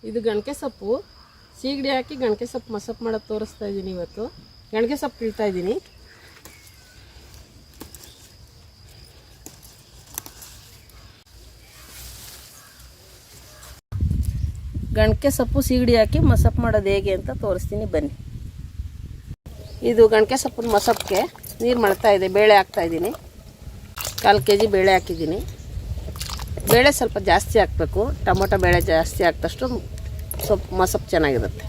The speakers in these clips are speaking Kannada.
ಇದು ಗಣಕೆ ಸೊಪ್ಪು ಸೀಗಡಿ ಹಾಕಿ ಗಣಕೆ ಸೊಪ್ಪು ಮಸಪ್ಪು ಮಾಡೋದು ತೋರಿಸ್ತಾ ಇದ್ದೀನಿ. ಇವತ್ತು ಗಣಕೆ ಸೊಪ್ಪು ಕೀಳ್ತಾ ಇದ್ದೀನಿ. ಗಣಕೆ ಸೊಪ್ಪು ಸೀಗಡಿ ಹಾಕಿ ಮಸಪ್ಪು ಮಾಡೋದು ಹೇಗೆ ಅಂತ ತೋರಿಸ್ತೀನಿ ಬನ್ನಿ. ಇದು ಗಣಕೆ ಸೊಪ್ಪಿನ ಮಸಪ್ಪಿಗೆ ನೀರು ಮಾಡ್ತಾ ಇದೆ. ಬೇಳೆ ಹಾಕ್ತಾಯಿದ್ದೀನಿ. 1/4 kg ಬೇಳೆ ಹಾಕಿದ್ದೀನಿ. ಬೇಳೆ ಸ್ವಲ್ಪ ಜಾಸ್ತಿ ಹಾಕಬೇಕು. ಟೊಮೊಟೊ ಬೇಳೆ ಜಾಸ್ತಿ ಹಾಕಿದಷ್ಟು ಸೊಪ್ಪು ಮಸಪ್ಪು ಚೆನ್ನಾಗಿರುತ್ತೆ.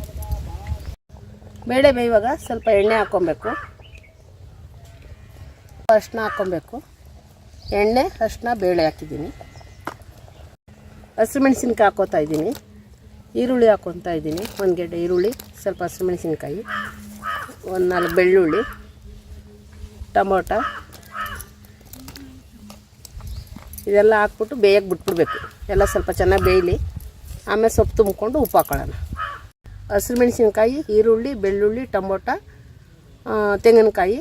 ಬೇಳೆ ಬೇಯುವಾಗ ಸ್ವಲ್ಪ ಎಣ್ಣೆ ಹಾಕ್ಕೊಬೇಕು. ಅರಿಶಿನ ಹಾಕ್ಕೊಬೇಕು. ಎಣ್ಣೆ ಅರಿಶಿನ ಬೇಳೆ ಹಾಕಿದ್ದೀನಿ. ಹಸಿಮೆಣಸಿನ್ಕಾಯಿ ಹಾಕ್ಕೋತಾ ಇದ್ದೀನಿ. ಈರುಳ್ಳಿ ಹಾಕ್ಕೊತಾ ಇದ್ದೀನಿ. 1 ಗೆಡ್ಡೆ ಈರುಳ್ಳಿ, ಸ್ವಲ್ಪ ಹಸಿಮೆಣಸಿನ್ಕಾಯಿ, 1-4 ಬೆಳ್ಳುಳ್ಳಿ, ಟೊಮೊಟೊ ಇದೆಲ್ಲ ಹಾಕ್ಬಿಟ್ಟು ಬೇಯಕ್ಕೆ ಬಿಟ್ಬಿಡ್ಬೇಕು. ಎಲ್ಲ ಸ್ವಲ್ಪ ಚೆನ್ನಾಗಿ ಬೇಯಲಿ. ಆಮೇಲೆ ಸೊಪ್ಪು ತುಂಬಿಕೊಂಡು ಉಪ್ಪು ಹಾಕೊಳ್ಳೋಣ. ಹಸಿಮೆಣಸಿನ್ಕಾಯಿ, ಈರುಳ್ಳಿ, ಬೆಳ್ಳುಳ್ಳಿ, ಟೊಮೊಟೊ, ತೆಂಗಿನಕಾಯಿ,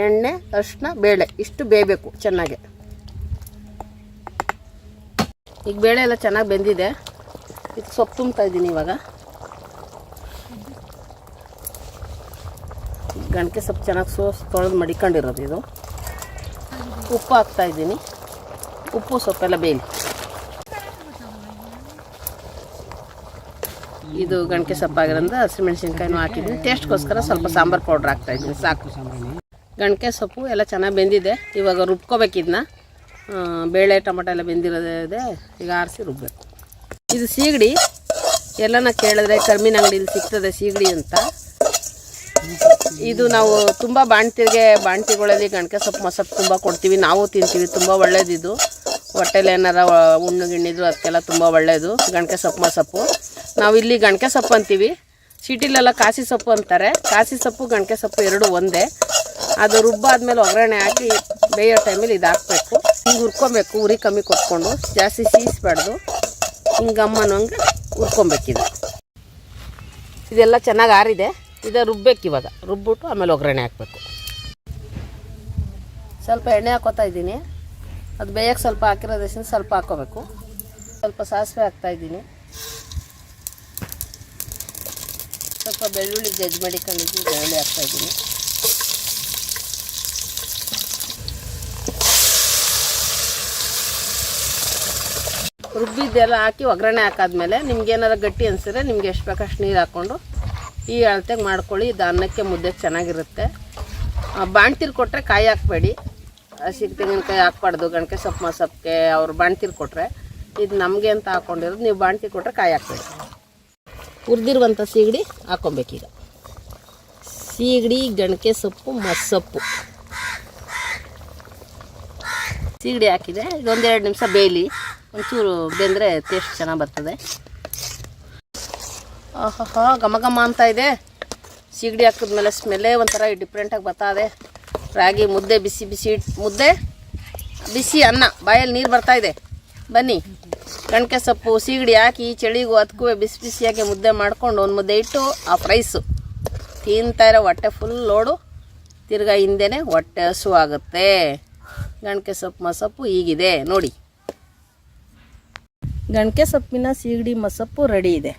ಎಣ್ಣೆ, ಅರಿಶಿನ, ಬೇಳೆ ಇಷ್ಟು ಬೇಯಬೇಕು ಚೆನ್ನಾಗಿ. ಈಗ ಬೇಳೆ ಎಲ್ಲ ಚೆನ್ನಾಗಿ ಬೆಂದಿದೆ. ಇದು ಸೊಪ್ಪು ತುಂಬ್ತಾ ಇದ್ದೀನಿ. ಇವಾಗ ಗಣಕೆ ಸೊಪ್ಪು ಚೆನ್ನಾಗಿ ತೊಳೆದು ಮಡಿಕೊಂಡಿರೋದು ಇದು. ಉಪ್ಪು ಹಾಕ್ತಾಯಿದ್ದೀನಿ. ಉಪ್ಪು ಸೊಪ್ಪೆಲ್ಲ ಬೇಯಲಿ. ಇದು ಗಣಕೆ ಸೊಪ್ಪಾಗಿರೋದ್ರಿಂದ ಹಸಿಮೆಣಸಿನ್ಕಾಯಿನೂ ಹಾಕಿದ್ದೀನಿ. ಟೇಸ್ಟ್ಗೋಸ್ಕರ ಸ್ವಲ್ಪ ಸಾಂಬಾರು ಪೌಡ್ರ್ ಹಾಕ್ತಾಯಿದ್ದೀನಿ. ಸಾಕು. ಗಣಕೆ ಸೊಪ್ಪು ಎಲ್ಲ ಚೆನ್ನಾಗಿ ಬೆಂದಿದೆ. ಇವಾಗ ರುಬ್ಕೋಬೇಕು ಇದನ್ನ. ಬೇಳೆ ಟೊಮೊಟೊ ಎಲ್ಲ ಬೆಂದಿರೋದಿದೆ. ಈಗ ಆರಿಸಿ ರುಬ್ಬಬೇಕು. ಇದು ಸೀಗಡಿ. ಎಲ್ಲನ ಕೇಳಿದ್ರೆ ಕರ್ಮೀನ ಅಂಗಡಿಯಲ್ಲಿ ಸಿಗ್ತದೆ ಸೀಗಡಿ ಅಂತ. ಇದು ನಾವು ತುಂಬ ಬಾಣ್ತಿಗಳಲ್ಲಿ ಗಣಕೆ ಸೊಪ್ಪು ಮಸಪ್ಪು ತುಂಬ ಕೊಡ್ತೀವಿ. ನಾವು ತಿಂತೀವಿ. ತುಂಬ ಒಳ್ಳೇದಿದು. ಹೊಟ್ಟೆಲಿ ಏನಾರ ಹುಣ್ಣು ಗಿಣ್ಣಿದ್ರು ಅದಕ್ಕೆಲ್ಲ ತುಂಬ ಒಳ್ಳೆಯದು ಗಣಕೆ ಸೊಪ್ಪು ಮಸಪ್ಪು. ನಾವು ಇಲ್ಲಿ ಗಣಕೆ ಸೊಪ್ಪು ಅಂತೀವಿ. ಸಿಟಿಲೆಲ್ಲ ಕಾಸಿ ಸೊಪ್ಪು ಅಂತಾರೆ. ಕಾಸಿ ಸೊಪ್ಪು ಗಣಕೆ ಸೊಪ್ಪು ಎರಡೂ ಒಂದೇ. ಅದು ರುಬ್ಬಾದ್ಮೇಲೆ ಒಗ್ಗರಣೆ ಹಾಕಿ ಬೇಯೋ ಟೈಮಲ್ಲಿ ಇದು ಹಾಕಬೇಕು. ಹಿಂಗೆ ಹುರ್ಕೊಬೇಕು. ಉರಿ ಕಮ್ಮಿ ಕೊಟ್ಕೊಂಡು ಜಾಸ್ತಿ ಸೀಸ್ಬಾರ್ದು. ಹಿಂಗೆ ಅಮ್ಮನಂಗೆ ಹುರ್ಕೊಬೇಕಿದು. ಇದೆಲ್ಲ ಚೆನ್ನಾಗಿ ಆರಿದೆ. ಇದು ರುಬ್ಬೇಕು. ಇವಾಗ ರುಬ್ಬಿಟ್ಟು ಆಮೇಲೆ ಒಗ್ಗರಣೆ ಹಾಕಬೇಕು. ಸ್ವಲ್ಪ ಎಣ್ಣೆ ಹಾಕೋತಾ ಇದ್ದೀನಿ. ಅದು ಬೇಯಕ್ಕೆ ಸ್ವಲ್ಪ ಹಾಕಿರೋದ್ರಿಂದ ಸ್ವಲ್ಪ ಹಾಕ್ಕೋಬೇಕು. ಸ್ವಲ್ಪ ಸಾಸಿವೆ ಹಾಕ್ತಾಯಿದ್ದೀನಿ. ಸ್ವಲ್ಪ ಬೆಳ್ಳುಳ್ಳಿ ಜಜ್ಜಿ ಮಾಡಿಕೊಂಡಿದ್ದು ಬೆಳ್ಳುಳ್ಳಿ ಹಾಕ್ತಾಯಿದ್ದೀನಿ. ರುಬ್ಬಿದ್ದೆಲ್ಲ ಹಾಕಿ ಒಗ್ಗರಣೆ ಹಾಕಾದ್ಮೇಲೆ ನಿಮ್ಗೇನಾರು ಗಟ್ಟಿ ಅನಿಸಿದ್ರೆ ನಿಮ್ಗೆ ಎಷ್ಟು ಬೇಕಷ್ಟು ನೀರು ಹಾಕ್ಕೊಂಡು ಈ ಅಳತೆಗೆ ಮಾಡ್ಕೊಳ್ಳಿ. ಇದು ಅನ್ನಕ್ಕೆ ಮುದ್ದೆಗೆ ಚೆನ್ನಾಗಿರುತ್ತೆ. ಬಾಣ್ತೀರು ಕೊಟ್ಟರೆ ಕಾಯಿ ಹಾಕಬೇಡಿ. ಹಸಿ ತೆಂಗಿನಕಾಯಿ ಹಾಕ್ಬಾರ್ದು ಗಣಕೆ ಸೊಪ್ಪು ಮಸಪ್ಪಿಗೆ. ಅವ್ರು ಬಾಣ್ತೀರು ಕೊಟ್ಟರೆ. ಇದು ನಮಗೆ ಅಂತ ಹಾಕ್ಕೊಂಡಿರೋದು. ನೀವು ಬಾಣ್ತೀರು ಕೊಟ್ಟರೆ ಕಾಯಿ ಹಾಕ್ಬೇಡಿ. ಹುರಿದಿರುವಂಥ ಸೀಗಡಿ ಹಾಕ್ಕೊಬೇಕೀಗ. ಸೀಗಡಿ ಗಣಕೆ ಸೊಪ್ಪು ಮಸಪ್ಪು ಸೀಗಡಿ ಹಾಕಿದೆ. ಇದೊಂದು 2 ನಿಮಿಷ ಬೇಯಲಿ. ಒಂಚೂರು ಬೆಂದರೆ ಟೇಸ್ಟ್ ಚೆನ್ನಾಗಿ ಬರ್ತದೆ. ಆಹಾ ಘಮ ಘಮ ಅಂತ ಇದೆ. ಸೀಗಡಿ ಹಾಕಿದ್ಮೇಲೆ ಸ್ಮೆಲ್ಲೇ ಒಂಥರ ಡಿಫ್ರೆಂಟಾಗಿ ಬರ್ತಾಯಿದೆ. ರಾಗಿ ಮುದ್ದೆ, ಬಿಸಿ ಬಿಸಿ ಮುದ್ದೆ, ಬಿಸಿ ಅನ್ನ, ಬಾಯಲ್ಲಿ ನೀರು ಬರ್ತಾಯಿದೆ. ಬನ್ನಿ ಗಣಕೆ ಸೊಪ್ಪು ಸೀಗಡಿ ಹಾಕಿ ಚಳಿಗೂ ಅದಕ್ಕೂ ಬಿಸಿ ಬಿಸಿಯಾಗಿ ಮುದ್ದೆ ಮಾಡ್ಕೊಂಡು ಒಂದು ಮುದ್ದೆ ಇಟ್ಟು ಆ ರೈಸು ತಿಂತಾಯಿರೋ ಹೊಟ್ಟೆ ಫುಲ್ ಲೋಡು. ತಿರ್ಗಾ ಹಿಂದೆನೇ ಹೊಟ್ಟೆ ಹಸು ಆಗುತ್ತೆ. ಗಣಕೆ ಸೊಪ್ಪು ಮಸಪ್ಪು ಹೀಗಿದೆ ನೋಡಿ. ಗಣಕೆ ಸೊಪ್ಪಿನ ಸೀಗಡಿ ಮಸಪ್ಪು ರೆಡಿ ಇದೆ.